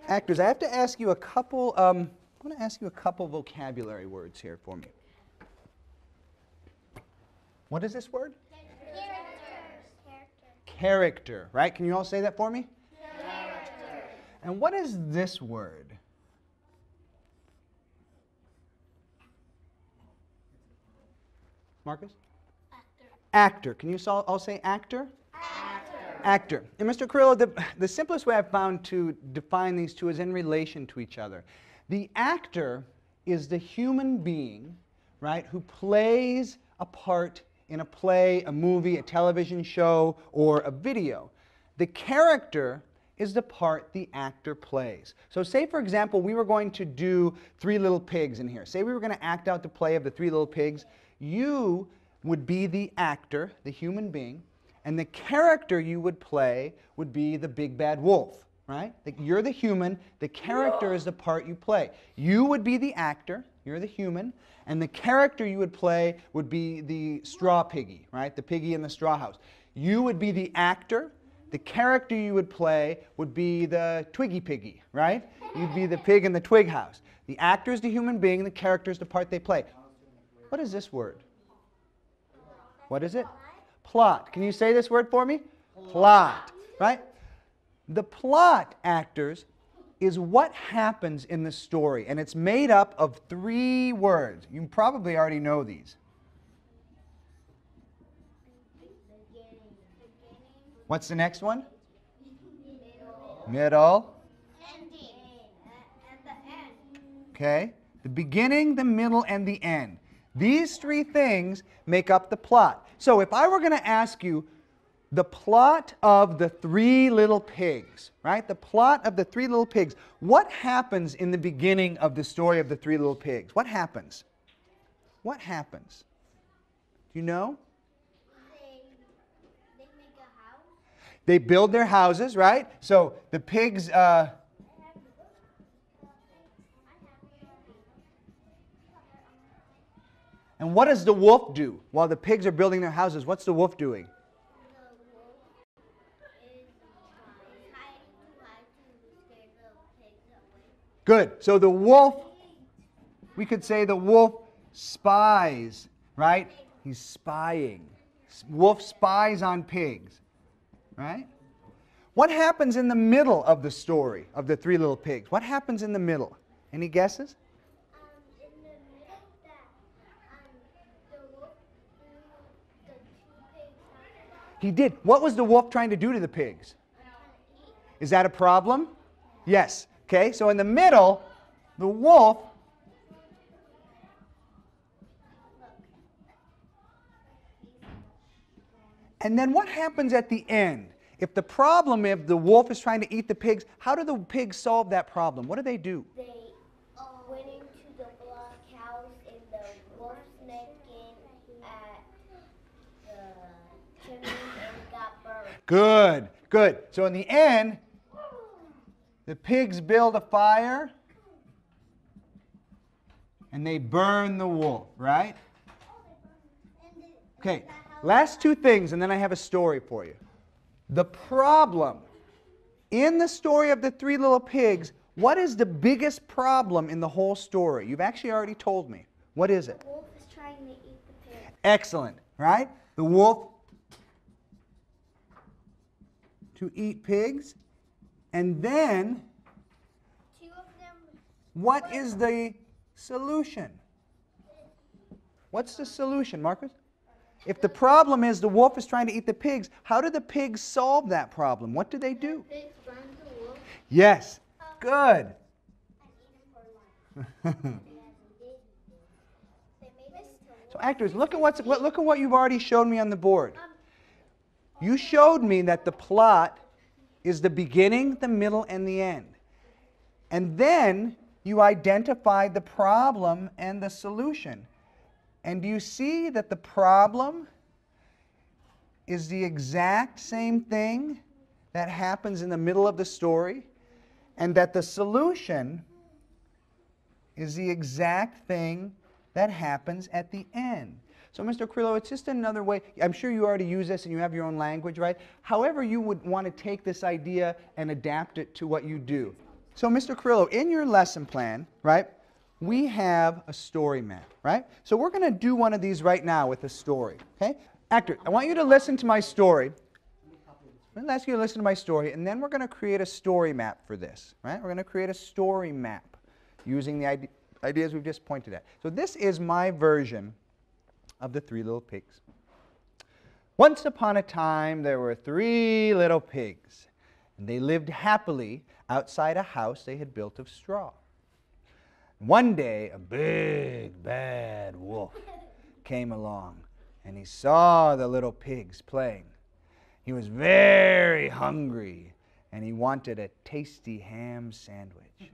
Actors, I have to ask you a couple, I want to ask you a couple vocabulary words here for me. What is this word? Character, right? Can you all say that for me? Character. And what is this word? Marcus? Actor. Actor. Can you all say actor? Actor. Actor. And Mr. Carrillo, the simplest way I've found to define these two is in relation to each other. The actor is the human being, right, who plays a part in a play, a movie, a television show, or a video. The character is the part the actor plays. So say, for example, we were going to do Three Little Pigs in here. Say we were going to act out the play of the Three Little Pigs. You would be the actor, the human being, and the character you would play would be the big bad wolf, right? You're the human, the character is the part you play. You would be the actor, you're the human, and the character you would play would be the straw piggy, right? The piggy in the straw house. You would be the actor, the character you would play would be the twiggy piggy, right? You'd be the pig in the twig house. The actor is the human being, the character is the part they play. What is this word? What is it? Plot. Can you say this word for me? Plot. Right? The plot, actors, is what happens in the story. And it's made up of 3 words. You probably already know these. What's the next one? Middle. Okay. The beginning, the middle, and the end. These 3 things make up the plot. So if I were going to ask you the plot of the Three Little Pigs, right? The plot of the Three Little Pigs. What happens in the beginning of the story of the Three Little Pigs? What happens? What happens? Do you know? They make a house. They build their houses, right? So the pigs... And what does the wolf do? While the pigs are building their houses, what's the wolf doing? The wolf is hiding too high to scare the pigs away. Good. So the wolf, we could say the wolf spies, right? He's spying. Wolf spies on pigs, right? What happens in the middle of the story of the Three Little Pigs? What happens in the middle? Any guesses? In the middle that the wolf threw the 2 pigs out. He did. What was the wolf trying to do to the pigs? Is that a problem? Yes. Okay, so in the middle, the wolf and then what happens at the end? If the problem, if the wolf is trying to eat the pigs, how do the pigs solve that problem? What do? They went into the blockhouse and the wolf snuck in at the chimney and got burned. Good, good. So in the end, the pigs build a fire and they burn the wolf, right? Okay, last 2 things and then I have a story for you. The problem in the story of the Three Little Pigs, what is the biggest problem in the whole story? You've actually already told me. What is it? The wolf is trying to eat the pig. Excellent, right? The wolf to eat pigs. And then, 2 of them. what is the solution? What's the solution, Marcus? If the problem is the wolf is trying to eat the pigs, how do the pigs solve that problem? What do they do? The pigs burn the wolf. Yes, good. So actors, look at what you've already showed me on the board. You showed me that the plot is the beginning, the middle, and the end. And then you identified the problem and the solution. And do you see that the problem is the exact same thing that happens in the middle of the story, and that the solution is the exact thing that happens at the end? So, Mr. Carrillo, it's just another way. I'm sure you already use this and you have your own language, right? However you would want to take this idea and adapt it to what you do. So, Mr. Carrillo, in your lesson plan, right, we have a story map, right? So we're going to do one of these right now with a story, okay? Actor, I want you to listen to my story. I'm going to ask you to listen to my story, and then we're going to create a story map for this, right? We're going to create a story map using the ideas we've just pointed at. So this is my version of the Three Little Pigs. Once upon a time, there were 3 little pigs, and they lived happily outside a house they had built of straw. One day, a big, bad wolf came along, and he saw the little pigs playing. He was very hungry, and he wanted a tasty ham sandwich.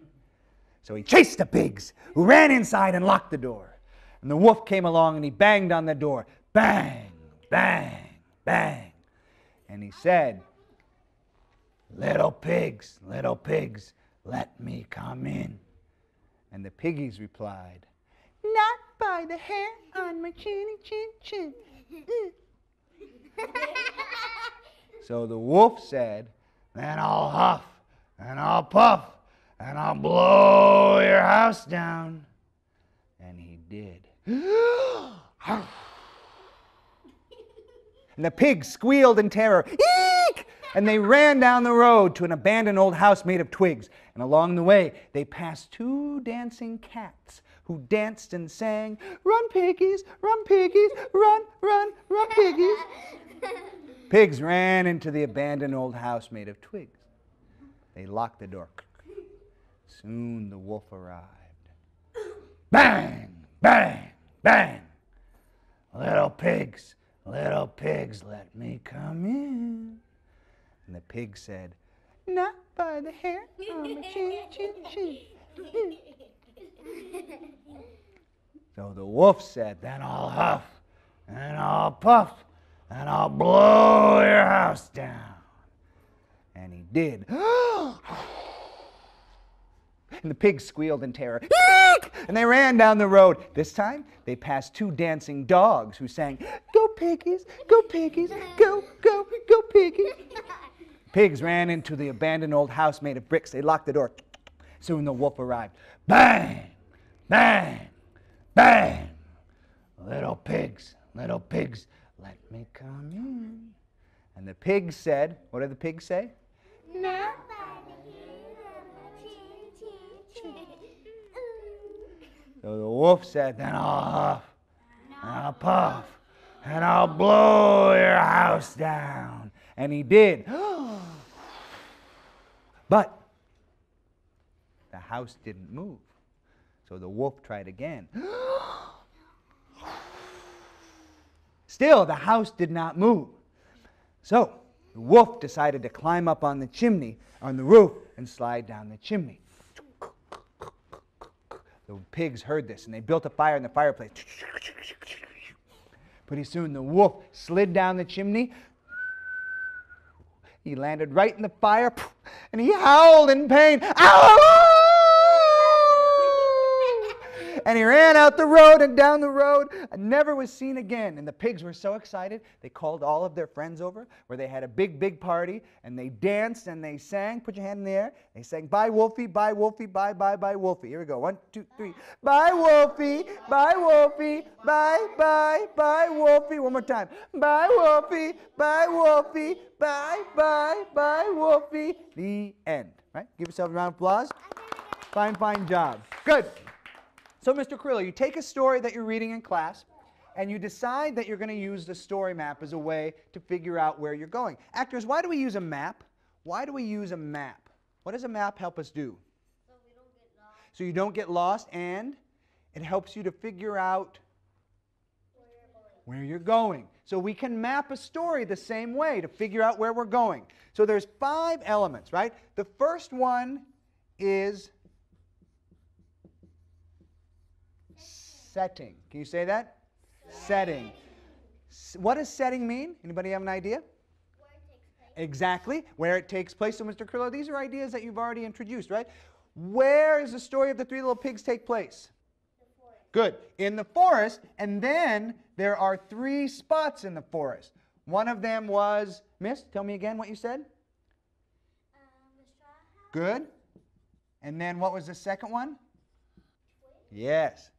So he chased the pigs, who ran inside and locked the door. And the wolf came along, and he banged on the door. Bang, bang, bang. And he said, little pigs, let me come in. And the piggies replied, not by the hair on my chinny chin chin. So the wolf said, then I'll huff and I'll puff and I'll blow your house down. And he did. And the pigs squealed in terror. Eek! And they ran down the road to an abandoned old house made of twigs. And along the way, they passed 2 dancing cats who danced and sang, run piggies, run piggies. Pigs ran into the abandoned old house made of twigs. They locked the door. Soon the wolf arrived. Bang, bang, bang. Little pigs, let me come in. And the pig said, not by the hair on my chin, chin, chin. So the wolf said, then I'll huff and I'll puff and I'll blow your house down. And he did. And the pigs squealed in terror. Eek! And they ran down the road. This time, they passed 2 dancing dogs who sang, go piggies, go piggies, go, go, go piggies. Pigs ran into the abandoned old house made of bricks. They locked the door. Soon the wolf arrived. Bang, bang, bang. Little pigs, let me come in. And the pigs said, what did the pigs say? Not by the hair on my chin, chin, chin. So the wolf said, then I'll huff and I'll puff and I'll blow your house down. And he did. But the house didn't move. So the wolf tried again. Still, the house did not move. So the wolf decided to climb up on the chimney, on the roof, and slide down the chimney. The pigs heard this, and they built a fire in the fireplace. Pretty soon, the wolf slid down the chimney. He landed right in the fire, and he howled in pain. Ow! And he ran out the road and down the road and never was seen again. And the pigs were so excited, they called all of their friends over, where they had a big, big party, and they danced and they sang. Put your hand in the air. They sang, bye, Wolfie, bye, Wolfie, bye, bye, bye, Wolfie. Here we go. 1, 2, 3. Bye, Wolfie, bye, Wolfie, bye, bye, bye, Wolfie. One more time. Bye, Wolfie, bye, Wolfie, bye, bye, bye, Wolfie. The end. Right? Give yourself a round of applause. Fine, fine job. Good. So, Mr. Carrillo, you take a story that you're reading in class, and you decide that you're going to use the story map as a way to figure out where you're going. Actors, why do we use a map? Why do we use a map? What does a map help us do? So we don't get lost. So you don't get lost, and it helps you to figure out where you're going. So we can map a story the same way to figure out where we're going. So there's 5 elements, right? The first one is setting. Can you say that? Setting. What does setting mean? Anybody have an idea? Where it takes place. Exactly. Where it takes place. So, Mr. Carrillo, these are ideas that you've already introduced, right? Where does the story of the 3 little pigs take place? The forest. Good. In the forest, and then there are 3 spots in the forest. One of them was, Miss, tell me again what you said. The straw house. Good. And then what was the second one? Yes.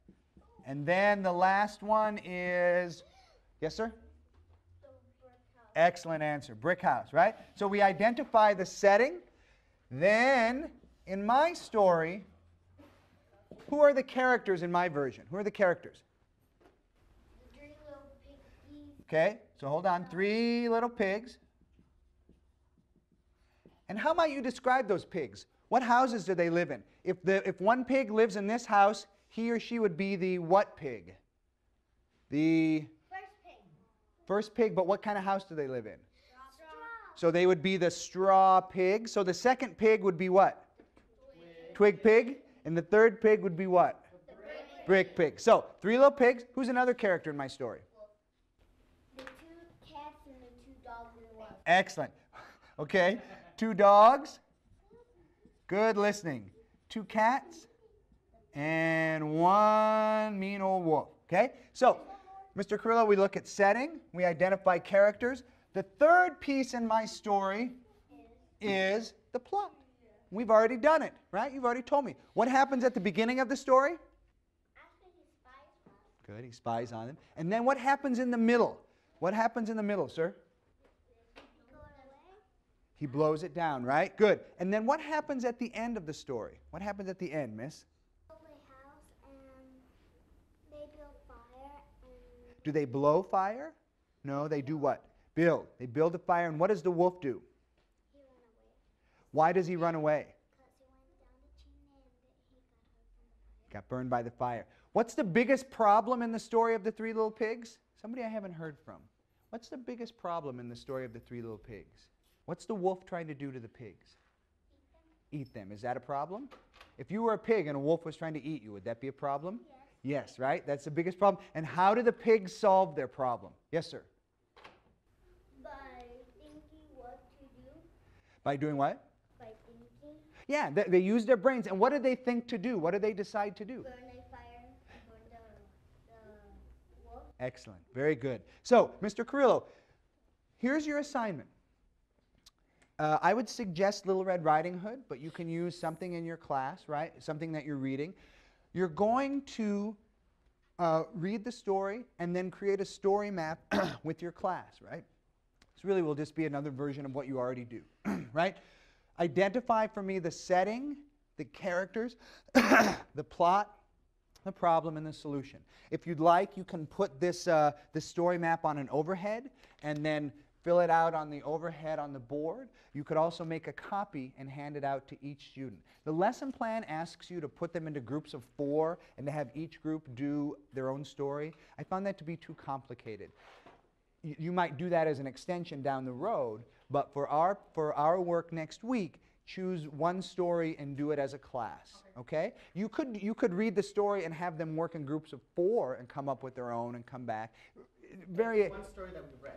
And then the last one is, yes, sir? Excellent answer. Brick house, right? So we identify the setting. Then, in my story, who are the characters in my version? Who are the characters? The 3 little piggies. Okay, so hold on. 3 little pigs. And how might you describe those pigs? What houses do they live in? If one pig lives in this house, he or she would be the what pig? The First pig. first pig, but what kind of house do they live in? Straw. So they would be the straw pig. So the second pig would be what? Twig pig. And the third pig would be what? Brick pig. So 3 little pigs. Who's another character in my story? The 2 cats and the 2 dogs and the wolf. Excellent. Okay. 2 dogs. Good listening. 2 cats. And 1 mean old wolf. Okay? So, Mr. Carrillo, we look at setting. We identify characters. The third piece in my story is the plot. We've already done it, right? You've already told me. What happens at the beginning of the story? Actually, he spies on us. Good, he spies on them. And then what happens in the middle? What happens in the middle, sir? He blows it down, right? Good. And then what happens at the end of the story? What happens at the end, miss? Build a house and they build fire and Do they blow fire? No, they do what? Build. They build a fire, and what does the wolf do? he ran away. Why does he run away? Because he went down the chimney and he got hurt from the fire. Got burned by the fire. What's the biggest problem in the story of the 3 little pigs? Somebody I haven't heard from. What's the biggest problem in the story of the 3 little pigs? What's the wolf trying to do to the pigs? Eat them. Is that a problem? If you were a pig and a wolf was trying to eat you, would that be a problem? Yes. Yes, right? That's the biggest problem. And how do the pigs solve their problem? Yes, sir. By thinking what to do. By doing what? By thinking. Yeah, they use their brains. And what do they think to do? What do they decide to do? Burn a fire for the wolf. Excellent. Very good. So, Mr. Carrillo, here's your assignment. I would suggest Little Red Riding Hood, but you can use something in your class, right? Something that you're reading. You're going to read the story and then create a story map with your class, right? This really will just be another version of what you already do, right? Identify for me the setting, the characters, the plot, the problem, and the solution. If you'd like, you can put this story map on an overhead and then fill it out on the overhead on the board. You could also make a copy and hand it out to each student. The lesson plan asks you to put them into groups of 4 and to have each group do their own story. I found that to be too complicated. You might do that as an extension down the road, but for our work next week, choose one story and do it as a class, okay? You could read the story and have them work in groups of 4 and come up with their own and come back. Very One story that we read.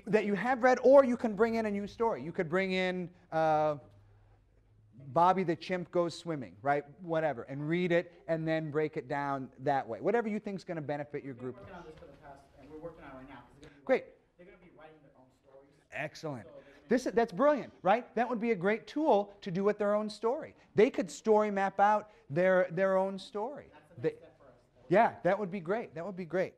that you have read, or you can bring in a new story. You could bring in Bobby the Chimp Goes Swimming, right? Whatever, and read it and then break it down that way. Whatever you think is going to benefit your group. We've been working on this for the past, and we're working on it right now. Great. They're going to be writing their own stories. Excellent. That's brilliant, right? That would be a great tool to do with their own story. They could story map out their own story. That's the next step for us. Yeah, that would be great. That would be great.